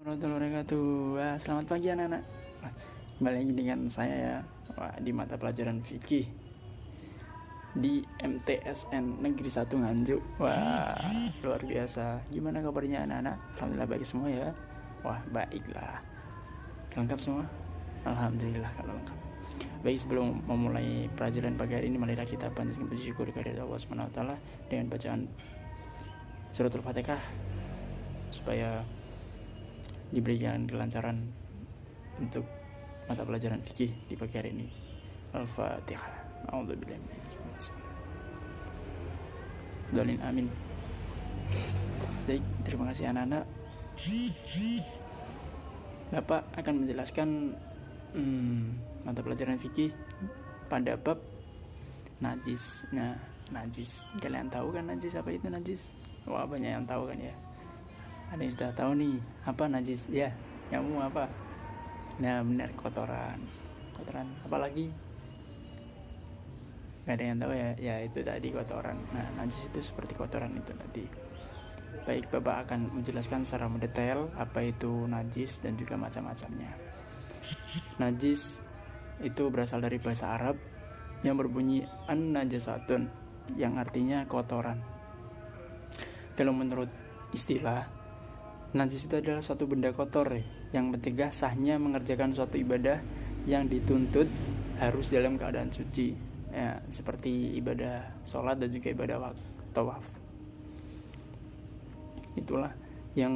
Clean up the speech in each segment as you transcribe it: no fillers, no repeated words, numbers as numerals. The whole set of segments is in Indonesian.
Warahmatullahi wabarakatuh. Wah, selamat pagi anak-anak. Kembali lagi dengan saya ya. Di mata pelajaran fikih di MTSN Negeri 1 Nganjuk. Wah, luar biasa. Gimana kabarnya anak-anak? Alhamdulillah baik semua ya. Wah, baiklah. Lengkap semua? Alhamdulillah kalau lengkap. Baik, sebelum memulai pelajaran pagi hari ini, marilah kita panjatkan puji syukur kepada Allah Subhanahu wa taala dengan bacaan suratul Fatihah supaya diberikan kelancaran untuk mata pelajaran fikih di pagi hari ini. Al-Fatihah. A'udzubillahi minasyaitonir amin. Baik, terima kasih anak-anak. Bapak akan menjelaskan mata pelajaran fikih pada bab najis. Nah, najis. Kalian tahu kan najis, apa itu najis? Wah, banyak yang tahu kan ya. Ada yang sudah tahu nih apa najis ya? Kamu apa? Nah, benar, kotoran. Apalagi nggak ada yang tahu ya? Ya itu tadi kotoran. Nah, najis itu seperti kotoran itu tadi. Baik, Bapak akan menjelaskan secara mendetail apa itu najis dan juga macam-macamnya. Najis itu berasal dari bahasa Arab yang berbunyi an-najasatun, yang artinya kotoran. Kalau menurut istilah, najis itu adalah suatu benda kotor yang mencegah sahnya mengerjakan suatu ibadah yang dituntut harus dalam keadaan suci, ya, seperti ibadah sholat dan juga ibadah tawaf. Itulah yang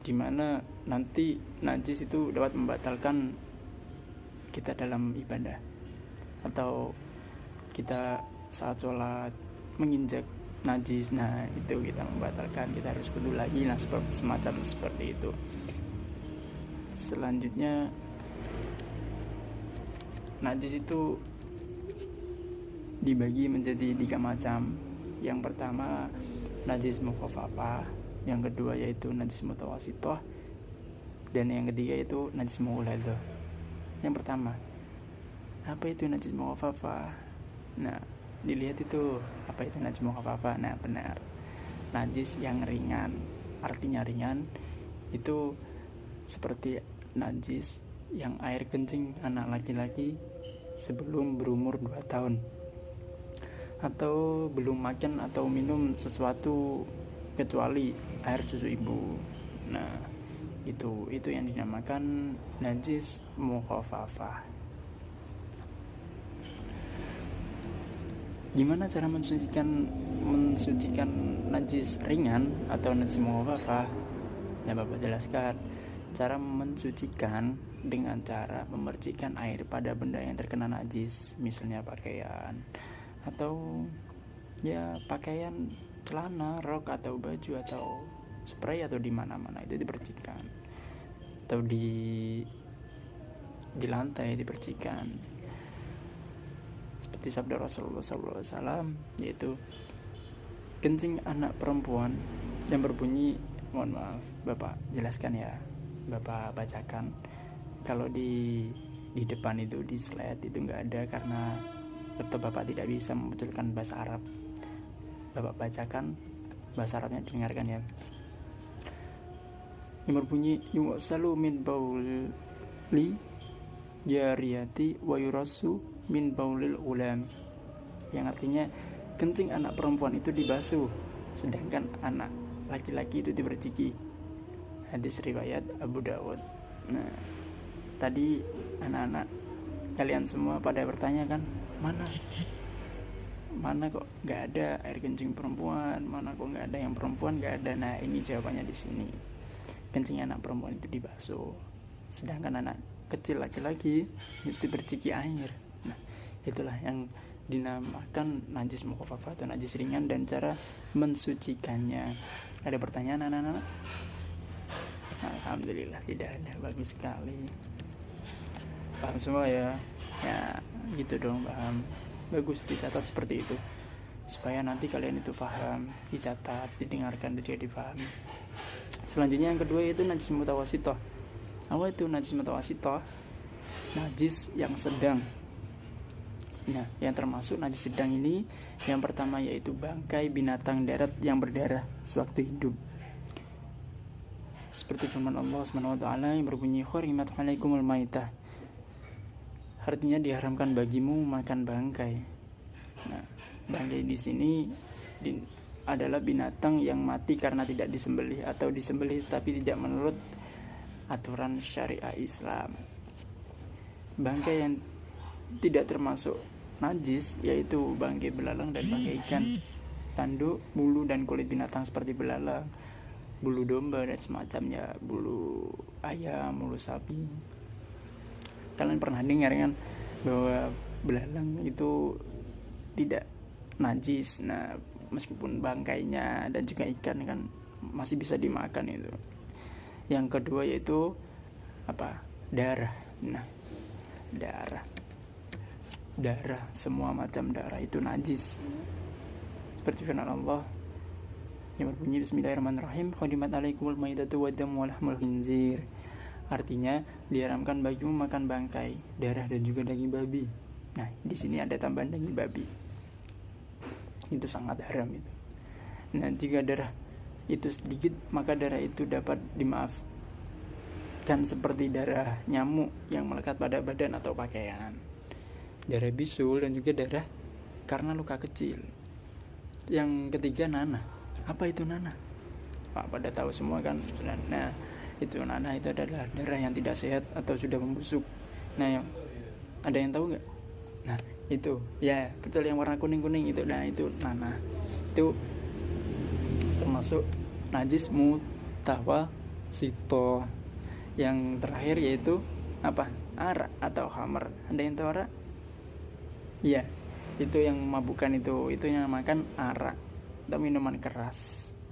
dimana nanti najis itu dapat membatalkan kita dalam ibadah, atau kita saat sholat menginjak najis, nah itu kita membatalkan, kita harus wudu lagi, nah semacam seperti itu. Selanjutnya, najis itu dibagi menjadi 3 macam. Yang pertama najis mukhaffafah, yang kedua yaitu najis mutawassithah, dan yang ketiga itu najis mughaladzah. Yang pertama, apa itu najis mukhaffafah? Nah, dilihat itu apa itu najis mukhaffafah. Nah, benar, najis yang ringan. Artinya ringan itu seperti najis yang air kencing anak laki-laki sebelum berumur 2 tahun, atau belum makan atau minum sesuatu kecuali air susu ibu. Nah, itu yang dinamakan najis mukhaffafah. Gimana cara mensucikan najis ringan atau najis mukhaffafah? Ya, Bapak jelaskan. Cara mensucikan dengan cara memercikkan air pada benda yang terkena najis, misalnya pakaian, atau ya pakaian, celana, rok atau baju atau spray, atau di mana-mana itu dipercikan, atau di lantai dipercikan, seperti sabda Rasulullah SAW, yaitu kencing anak perempuan yang berbunyi, mohon maaf Bapak jelaskan ya, Bapak bacakan. Kalau di depan itu di slide itu nggak ada karena laptop Bapak tidak bisa membetulkan bahasa Arab. Bapak bacakan bahasa Arabnya, dengarkan ya. Yang berbunyi yusalu min bauli jariyati wa yurasu min baulil ulam, yang artinya kencing anak perempuan itu dibasuh sedangkan anak laki-laki itu diperciki. Hadis riwayat Abu Dawud. Nah, tadi anak-anak kalian semua pada bertanya kan, mana kok nggak ada air kencing perempuan, mana kok nggak ada yang perempuan, nggak ada. Nah, ini jawabannya di sini. Kencing anak perempuan itu dibasuh, sedangkan anak kecil laki-laki itu diperciki air. Nah, itulah yang dinamakan najis mukhaffafah atau najis ringan dan cara mensucikannya. Ada pertanyaan anak-anak? Alhamdulillah tidak ada. Bagus sekali. Paham semua ya? Ya, gitu dong, paham. Bagus, dicatat seperti itu supaya nanti kalian itu paham, dicatat, didengarkan, dan juga dipahami. Selanjutnya yang kedua yaitu najis mutawassithah. Apa itu najis mutawassithah? Najis yang sedang. Nah, yang termasuk najis sedang ini, yang pertama yaitu bangkai binatang darat yang berdarah sewaktu hidup, Seperti firman Allah Subhanahu wa taala yang berbunyi hurimat alaikumul maitah. Artinya diharamkan bagimu makan bangkai. Nah, bangkai di sini adalah binatang yang mati karena tidak disembelih atau disembelih tapi tidak menurut aturan syariah Islam. Bangkai yang tidak termasuk najis yaitu bangkai belalang dan bangkai ikan, tanduk, bulu dan kulit binatang seperti belalang, bulu domba dan semacamnya, bulu ayam, bulu sapi. Kalian pernah dengar kan bahwa belalang itu tidak najis. Nah, meskipun bangkainya dan juga ikan kan masih bisa dimakan itu. Yang kedua yaitu apa? Darah. Nah, darah, semua macam darah itu najis. Seperti firman Allah yang berbunyi bismillahirrahmanirrahim, hurimat alaikumul maitatu waddamu walahmul khinzir. Artinya diharamkan bagimu makan bangkai, darah dan juga daging babi. Nah, di sini ada tambahan daging babi. Itu sangat haram itu. Nah, jika darah itu sedikit, maka darah itu dapat dimaafkan seperti darah nyamuk yang melekat pada badan atau pakaian, darah bisul dan juga darah karena luka kecil. Yang ketiga nanah. Apa itu nanah? Pak pada tahu semua kan? Nah, itu nanah itu adalah darah yang tidak sehat atau sudah membusuk. Nah, ada yang tahu nggak? Nah, itu ya betul yang warna kuning-kuning itu. Nah, itu nanah. Itu termasuk najis mutawasito. Yang terakhir yaitu apa? Arak atau khamar. Ada yang tahu arak? Iya, itu yang memabukkan itu yang makan arak atau minuman keras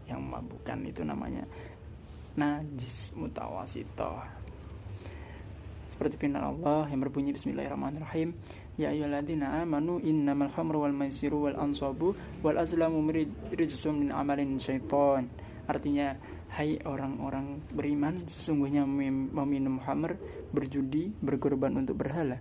yang memabukkan, itu namanya najis mutawasito. Seperti firman Allah yang berbunyi bismillahirrahmanirrahim, ya ayyuhalladzina amanu innamal khamru wal maisiru wal ansabu wal azlamu rijsum min amalin syaitan. Artinya, hai orang-orang beriman, sesungguhnya meminum khamr, berjudi, berkorban untuk berhala,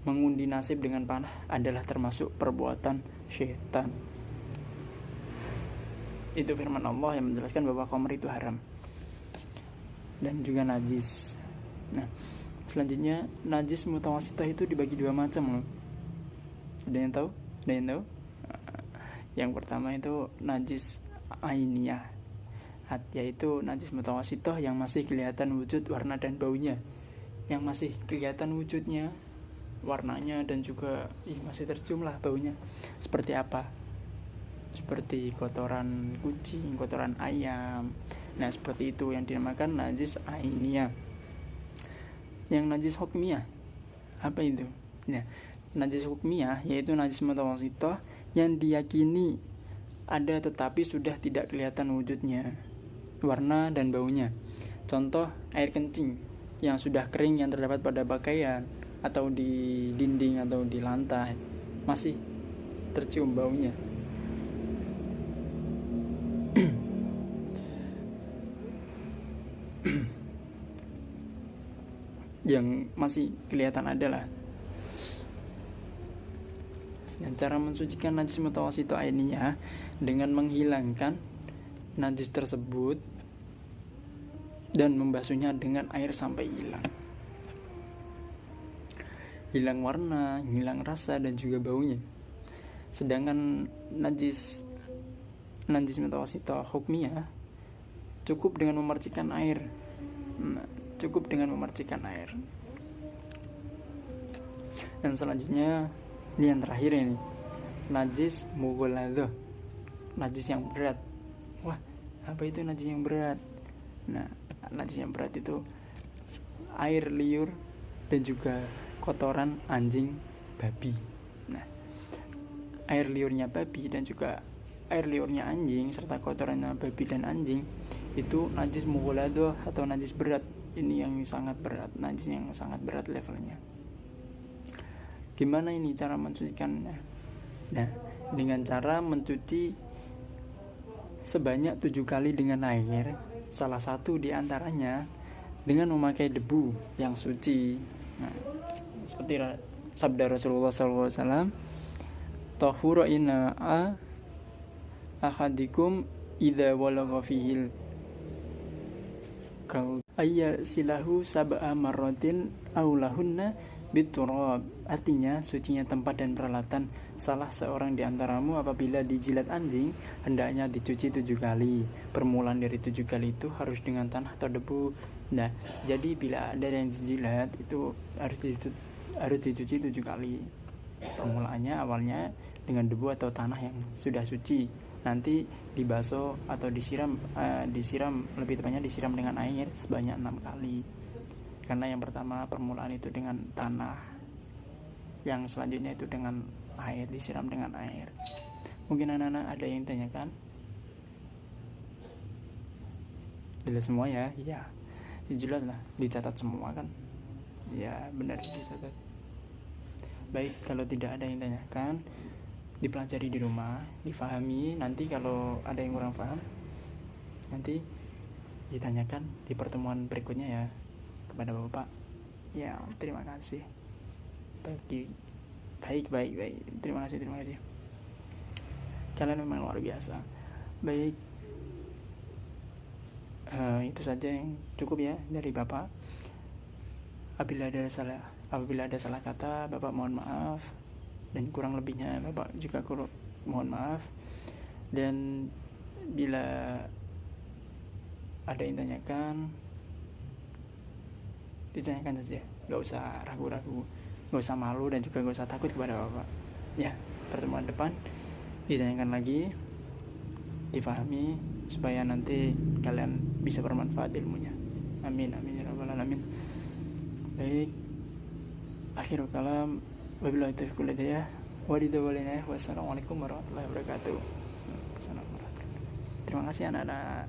mengundi nasib dengan panah adalah termasuk perbuatan syaitan. Itu firman Allah yang menjelaskan bahwa khamr itu haram dan juga najis. Nah, selanjutnya najis mutawasitah itu dibagi dua macam loh. Ada yang tahu? Yang pertama itu najis ainiyah, yaitu najis mutawasitah yang masih kelihatan wujud, warna dan baunya. Yang masih kelihatan wujudnya, warnanya dan juga masih tercium lah baunya. Seperti apa? Seperti kotoran kucing, kotoran ayam. Nah, seperti itu yang dinamakan najis ainiyah. Yang najis hukmiyah, apa itu? Nah, najis hukmiyah yaitu najis mutawasitah yang diyakini ada tetapi sudah tidak kelihatan wujudnya, warna dan baunya. Contoh, air kencing yang sudah kering yang terdapat pada pakaian atau di dinding atau di lantai, masih tercium baunya. Yang masih kelihatan adalah. Dan cara mensucikan najis mutawasitah ainiyah dengan menghilangkan najis tersebut dan membasuhnya dengan air sampai hilang. Hilang warna, hilang rasa dan juga baunya. Sedangkan najis mutawasitah hukmiyah cukup dengan memercikan air. Dan selanjutnya ini yang terakhir ini, najis mughaladzah, najis yang berat. Wah, apa itu najis yang berat? Nah, najis yang berat itu air liur dan juga kotoran anjing, babi. Nah, air liurnya babi dan juga air liurnya anjing serta kotorannya babi dan anjing itu najis mughaladzah atau najis berat. Ini yang sangat berat, najis yang sangat berat levelnya. Gimana ini cara mensucikannya? Nah, dengan cara mencuci sebanyak 7 kali dengan air, salah satu di antaranya dengan memakai debu yang suci. Nah, seperti sabda Rasulullah SAW, tahuru ina'a ahadikum idza walagha fihil kau ayya silahu sab'a marratin aulahunna biturab. Artinya sucinya tempat dan peralatan salah seorang di antaramu apabila dijilat anjing hendaknya dicuci 7 kali. Permulaan dari 7 kali itu harus dengan tanah atau debu. Nah, jadi bila ada yang dijilat itu harus dicuci 7 kali. Permulaannya awalnya dengan debu atau tanah yang sudah suci, nanti dibasuh atau disiram lebih tepatnya disiram dengan air sebanyak 6 kali. Karena yang pertama permulaan itu dengan tanah, yang selanjutnya itu dengan air, disiram dengan air. Mungkin anak-anak ada yang tanyakan? Jelas semua ya? Iya, jelas lah, dicatat semua kan? Ya benar, dicatat. Baik, kalau tidak ada yang tanyakan, dipelajari di rumah, difahami. Nanti kalau ada yang kurang paham, nanti ditanyakan di pertemuan berikutnya ya kepada Bapak. Ya, terima kasih. Baik. Terima kasih. Kalian memang luar biasa. Baik, itu saja yang cukup ya dari Bapak. Apabila ada salah kata, Bapak mohon maaf, dan kurang lebihnya Bapak juga mohon maaf. Dan bila ada yang ditanyakan saja, gak usah ragu-ragu, gak usah malu, dan juga gak usah takut kepada Bapak ya. Pertemuan depan ditanyakan lagi, difahami, supaya nanti kalian bisa bermanfaat ilmunya. Amin ya rabbal alamin. Baik, akhirul kalam, wabillahi taufiq wal hidayah, wassalamualaikum warahmatullahi wabarakatuh. Terima kasih anak-anak.